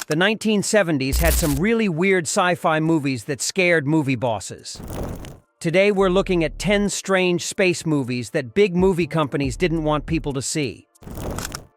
The 1970s had some really weird sci-fi movies that scared movie bosses. Today we're looking at 10 strange space movies that big movie companies didn't want people to see.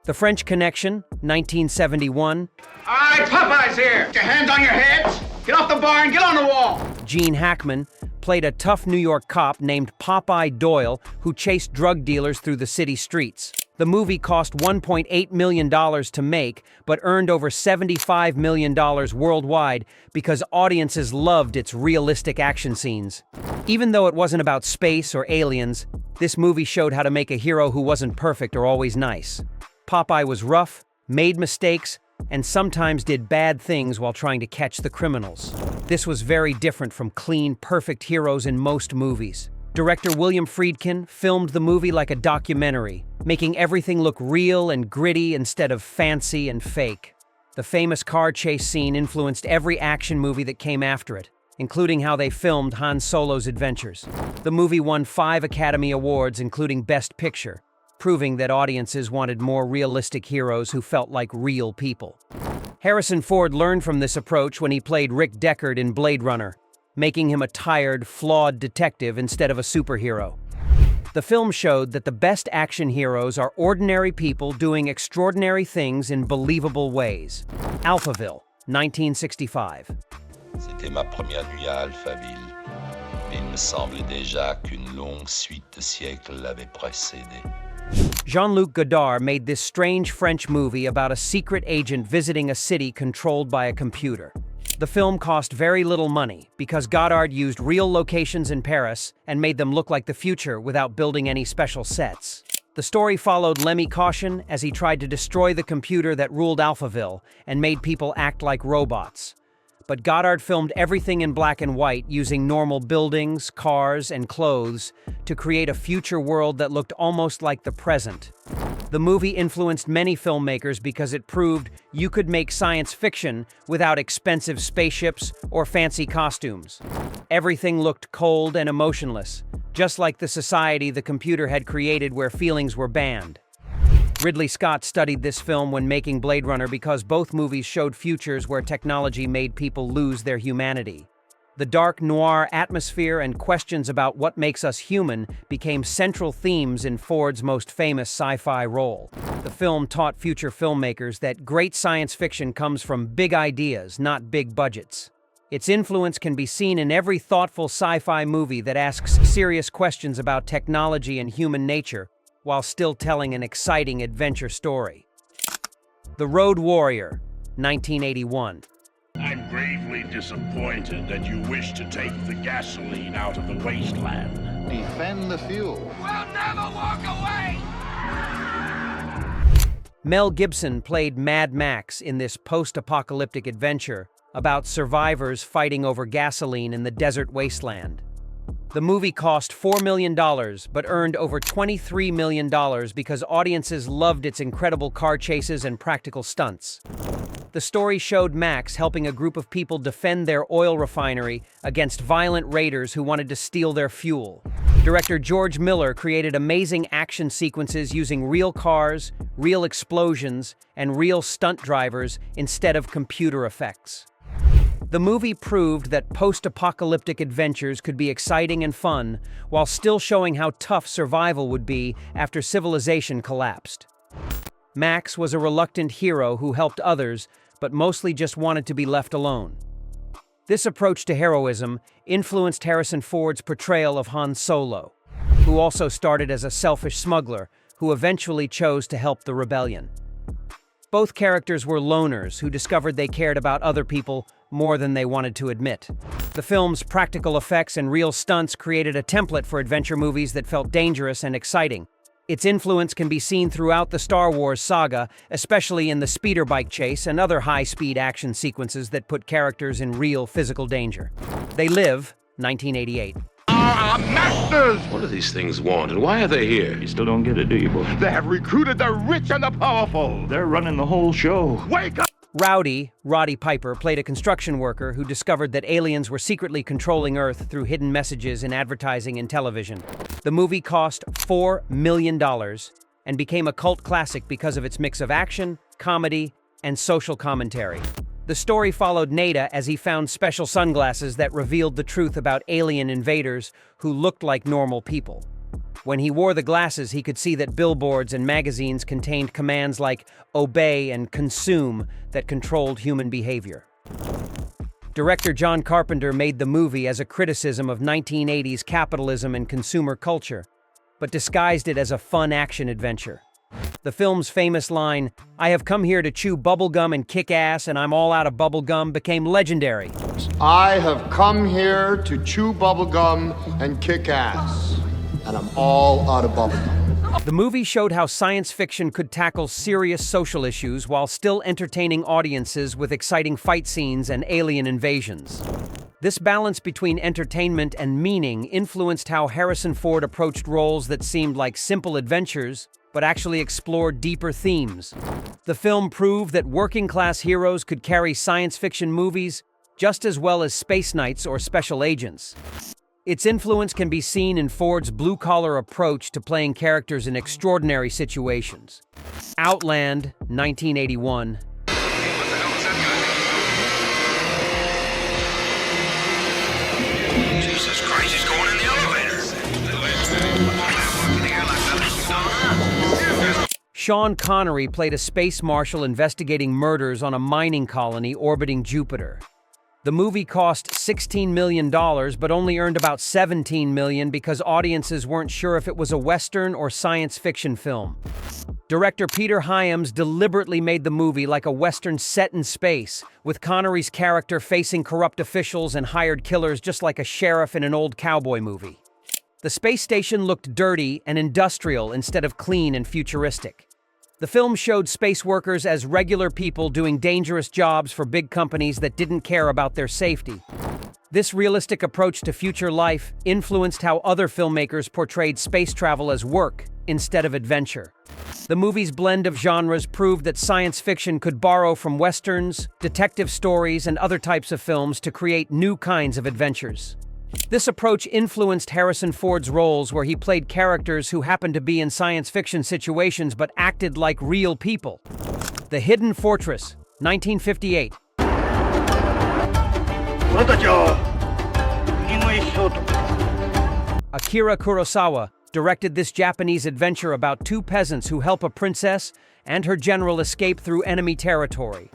The French Connection, 1971. All right, Popeye's here. Get your hands on your heads. Get off the bar and get on the wall. Gene Hackman played a tough New York cop named Popeye Doyle who chased drug dealers through the city streets. The movie cost $1.8 million to make, but earned over $75 million worldwide because audiences loved its realistic action scenes. Even though it wasn't about space or aliens, this movie showed how to make a hero who wasn't perfect or always nice. Popeye was rough, made mistakes, and sometimes did bad things while trying to catch the criminals. This was very different from clean, perfect heroes in most movies. Director William Friedkin filmed the movie like a documentary, making everything look real and gritty instead of fancy and fake. The famous car chase scene influenced every action movie that came after it, including how they filmed Han Solo's adventures. The movie won 5 Academy Awards, including Best Picture, proving that audiences wanted more realistic heroes who felt like real people. Harrison Ford learned from this approach when he played Rick Deckard in Blade Runner, making him a tired, flawed detective instead of a superhero. The film showed that the best action heroes are ordinary people doing extraordinary things in believable ways. Alphaville, 1965. C'était ma première nuit à Alphaville, mais il me semblait déjà qu'une longue suite de siècles l'avait précédé. Jean-Luc Godard made this strange French movie about a secret agent visiting a city controlled by a computer. The film cost very little money because Godard used real locations in Paris and made them look like the future without building any special sets. The story followed Lemmy Caution as he tried to destroy the computer that ruled Alphaville and made people act like robots. But Godard filmed everything in black and white using normal buildings, cars, and clothes to create a future world that looked almost like the present. The movie influenced many filmmakers because it proved you could make science fiction without expensive spaceships or fancy costumes. Everything looked cold and emotionless, just like the society the computer had created where feelings were banned. Ridley Scott studied this film when making Blade Runner because both movies showed futures where technology made people lose their humanity. The dark noir atmosphere and questions about what makes us human became central themes in Ford's most famous sci-fi role. The film taught future filmmakers that great science fiction comes from big ideas, not big budgets. Its influence can be seen in every thoughtful sci-fi movie that asks serious questions about technology and human nature, while still telling an exciting adventure story. The Road Warrior, 1981. I'm gravely disappointed that you wish to take the gasoline out of the wasteland. Defend the fuel. We'll never walk away! Mel Gibson played Mad Max in this post-apocalyptic adventure about survivors fighting over gasoline in the desert wasteland. The movie cost $4 million, but earned over $23 million because audiences loved its incredible car chases and practical stunts. The story showed Max helping a group of people defend their oil refinery against violent raiders who wanted to steal their fuel. Director George Miller created amazing action sequences using real cars, real explosions, and real stunt drivers instead of computer effects. The movie proved that post-apocalyptic adventures could be exciting and fun, while still showing how tough survival would be after civilization collapsed. Max was a reluctant hero who helped others, but mostly just wanted to be left alone. This approach to heroism influenced Harrison Ford's portrayal of Han Solo, who also started as a selfish smuggler who eventually chose to help the rebellion. Both characters were loners who discovered they cared about other people more than they wanted to admit. The film's practical effects and real stunts created a template for adventure movies that felt dangerous and exciting. Its influence can be seen throughout the Star Wars saga, especially in the speeder bike chase and other high-speed action sequences that put characters in real physical danger. They Live, 1988. Our masters! What do these things want, and why are they here? You still don't get it, do you, boy? They have recruited the rich and the powerful! They're running the whole show. Wake up! Roddy Piper, played a construction worker who discovered that aliens were secretly controlling Earth through hidden messages in advertising and television. The movie cost $4 million and became a cult classic because of its mix of action, comedy, and social commentary. The story followed Nada as he found special sunglasses that revealed the truth about alien invaders who looked like normal people. When he wore the glasses, he could see that billboards and magazines contained commands like obey and consume that controlled human behavior. Director John Carpenter made the movie as a criticism of 1980s capitalism and consumer culture, but disguised it as a fun action adventure. The film's famous line, "I have come here to chew bubblegum and kick ass and I'm all out of bubblegum," became legendary. I have come here to chew bubblegum and kick ass, and I'm all out of bubblegum. The movie showed how science fiction could tackle serious social issues while still entertaining audiences with exciting fight scenes and alien invasions. This balance between entertainment and meaning influenced how Harrison Ford approached roles that seemed like simple adventures, but actually explored deeper themes. The film proved that working-class heroes could carry science fiction movies just as well as space knights or special agents. Its influence can be seen in Ford's blue-collar approach to playing characters in extraordinary situations. Outland, 1981. Jesus Christ, he's going in the elevator. Sean Connery played a space marshal investigating murders on a mining colony orbiting Jupiter. The movie cost $16 million, but only earned about $17 million because audiences weren't sure if it was a Western or science fiction film. Director Peter Hyams deliberately made the movie like a Western set in space, with Connery's character facing corrupt officials and hired killers just like a sheriff in an old cowboy movie. The space station looked dirty and industrial instead of clean and futuristic. The film showed space workers as regular people doing dangerous jobs for big companies that didn't care about their safety. This realistic approach to future life influenced how other filmmakers portrayed space travel as work instead of adventure. The movie's blend of genres proved that science fiction could borrow from westerns, detective stories, and other types of films to create new kinds of adventures. This approach influenced Harrison Ford's roles where he played characters who happened to be in science fiction situations but acted like real people. The Hidden Fortress, 1958. Akira Kurosawa directed this Japanese adventure about two peasants who help a princess and her general escape through enemy territory.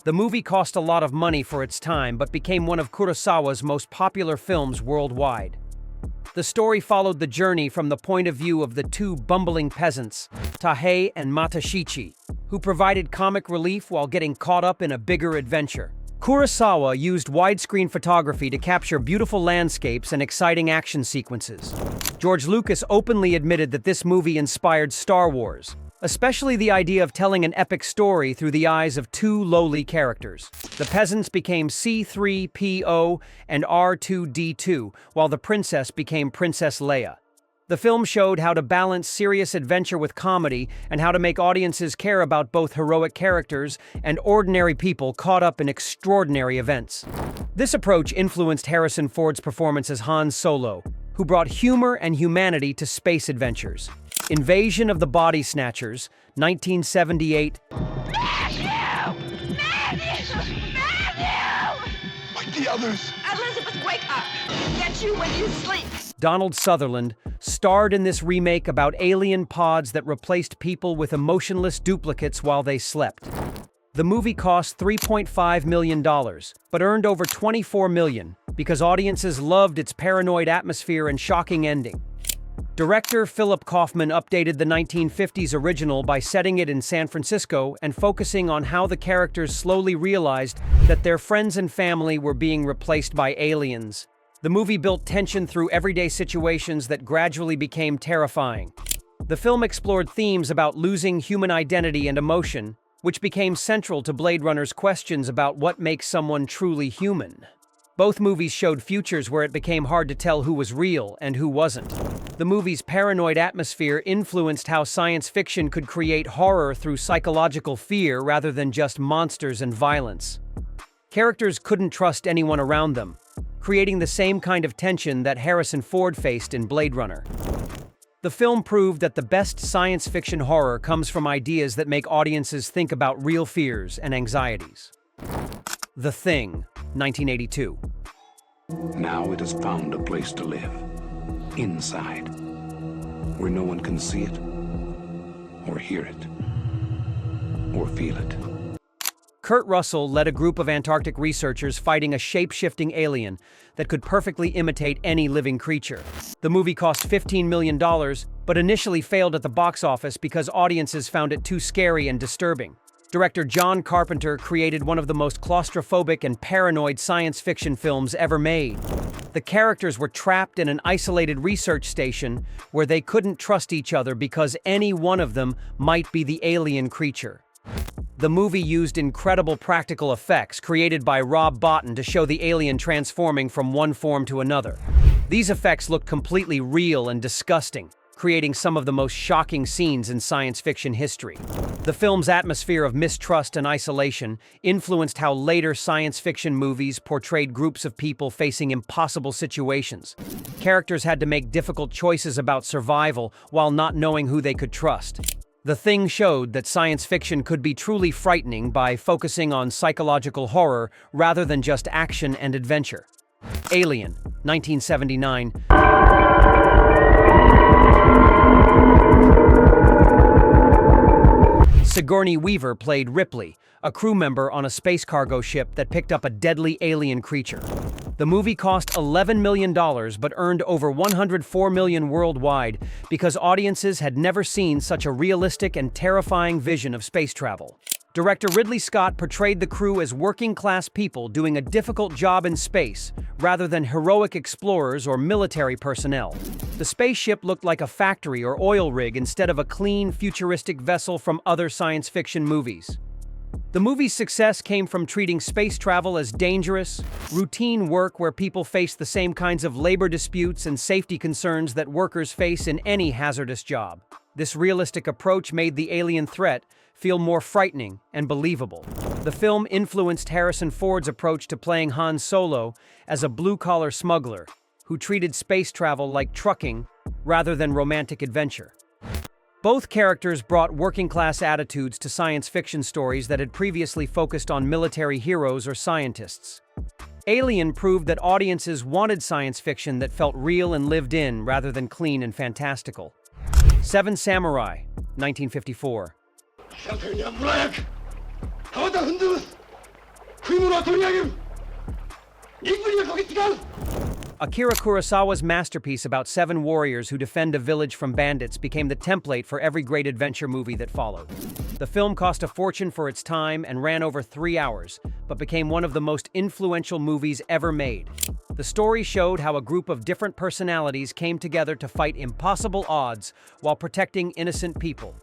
The movie cost a lot of money for its time, but became one of Kurosawa's most popular films worldwide. The story followed the journey from the point of view of the two bumbling peasants, Tahei and Matashichi, who provided comic relief while getting caught up in a bigger adventure. Kurosawa used widescreen photography to capture beautiful landscapes and exciting action sequences. George Lucas openly admitted that this movie inspired Star Wars, especially the idea of telling an epic story through the eyes of two lowly characters. The peasants became C-3PO and R2-D2, while the princess became Princess Leia. The film showed how to balance serious adventure with comedy and how to make audiences care about both heroic characters and ordinary people caught up in extraordinary events. This approach influenced Harrison Ford's performance as Han Solo, who brought humor and humanity to space adventures. Invasion of the Body Snatchers, 1978. Matthew! Like the others. Elizabeth, wake up! Get you when you sleep! Donald Sutherland starred in this remake about alien pods that replaced people with emotionless duplicates while they slept. The movie cost $3.5 million, but earned over $24 million because audiences loved its paranoid atmosphere and shocking ending. Director Philip Kaufman updated the 1950s original by setting it in San Francisco and focusing on how the characters slowly realized that their friends and family were being replaced by aliens. The movie built tension through everyday situations that gradually became terrifying. The film explored themes about losing human identity and emotion, which became central to Blade Runner's questions about what makes someone truly human. Both movies showed futures where it became hard to tell who was real and who wasn't. The movie's paranoid atmosphere influenced how science fiction could create horror through psychological fear rather than just monsters and violence. Characters couldn't trust anyone around them, creating the same kind of tension that Harrison Ford faced in Blade Runner. The film proved that the best science fiction horror comes from ideas that make audiences think about real fears and anxieties. The Thing, 1982. Now it has found a place to live. Inside. Where no one can see it, or hear it, or feel it. Kurt Russell led a group of Antarctic researchers fighting a shape-shifting alien that could perfectly imitate any living creature. The movie cost $15 million, but initially failed at the box office because audiences found it too scary and disturbing. Director John Carpenter created one of the most claustrophobic and paranoid science fiction films ever made. The characters were trapped in an isolated research station where they couldn't trust each other because any one of them might be the alien creature. The movie used incredible practical effects created by Rob Bottin to show the alien transforming from one form to another. These effects looked completely real and disgusting, creating some of the most shocking scenes in science fiction history. The film's atmosphere of mistrust and isolation influenced how later science fiction movies portrayed groups of people facing impossible situations. Characters had to make difficult choices about survival while not knowing who they could trust. The Thing showed that science fiction could be truly frightening by focusing on psychological horror rather than just action and adventure. Alien, 1979. Sigourney Weaver played Ripley, a crew member on a space cargo ship that picked up a deadly alien creature. The movie cost $11 million but earned over $104 million worldwide because audiences had never seen such a realistic and terrifying vision of space travel. Director Ridley Scott portrayed the crew as working-class people doing a difficult job in space, rather than heroic explorers or military personnel. The spaceship looked like a factory or oil rig instead of a clean, futuristic vessel from other science fiction movies. The movie's success came from treating space travel as dangerous, routine work where people face the same kinds of labor disputes and safety concerns that workers face in any hazardous job. This realistic approach made the alien threat feel more frightening and believable. The film influenced Harrison Ford's approach to playing Han Solo as a blue-collar smuggler who treated space travel like trucking rather than romantic adventure. Both characters brought working-class attitudes to science fiction stories that had previously focused on military heroes or scientists. Alien proved that audiences wanted science fiction that felt real and lived in rather than clean and fantastical. Seven Samurai, 1954. Akira Kurosawa's masterpiece about 7 warriors who defend a village from bandits became the template for every great adventure movie that followed. The film cost a fortune for its time and ran over 3 hours, but became one of the most influential movies ever made. The story showed how a group of different personalities came together to fight impossible odds while protecting innocent people.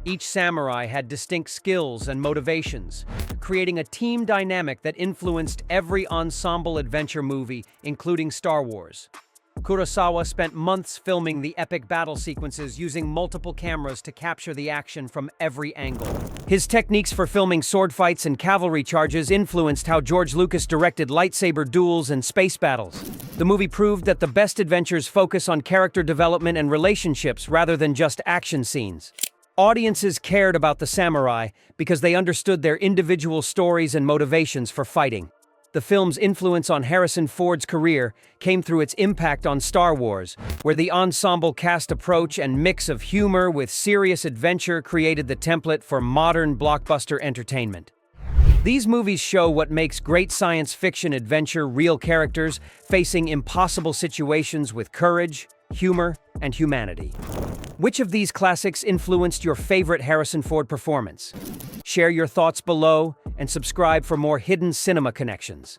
Each samurai had distinct skills and motivations, creating a team dynamic that influenced every ensemble adventure movie, including Star Wars. Kurosawa spent months filming the epic battle sequences using multiple cameras to capture the action from every angle. His techniques for filming sword fights and cavalry charges influenced how George Lucas directed lightsaber duels and space battles. The movie proved that the best adventures focus on character development and relationships rather than just action scenes. Audiences cared about the samurai because they understood their individual stories and motivations for fighting. The film's influence on Harrison Ford's career came through its impact on Star Wars, where the ensemble cast approach and mix of humor with serious adventure created the template for modern blockbuster entertainment. These movies show what makes great science fiction adventure: real characters facing impossible situations with courage, humor, and humanity. Which of these classics influenced your favorite Harrison Ford performance? Share your thoughts below and subscribe for more hidden cinema connections.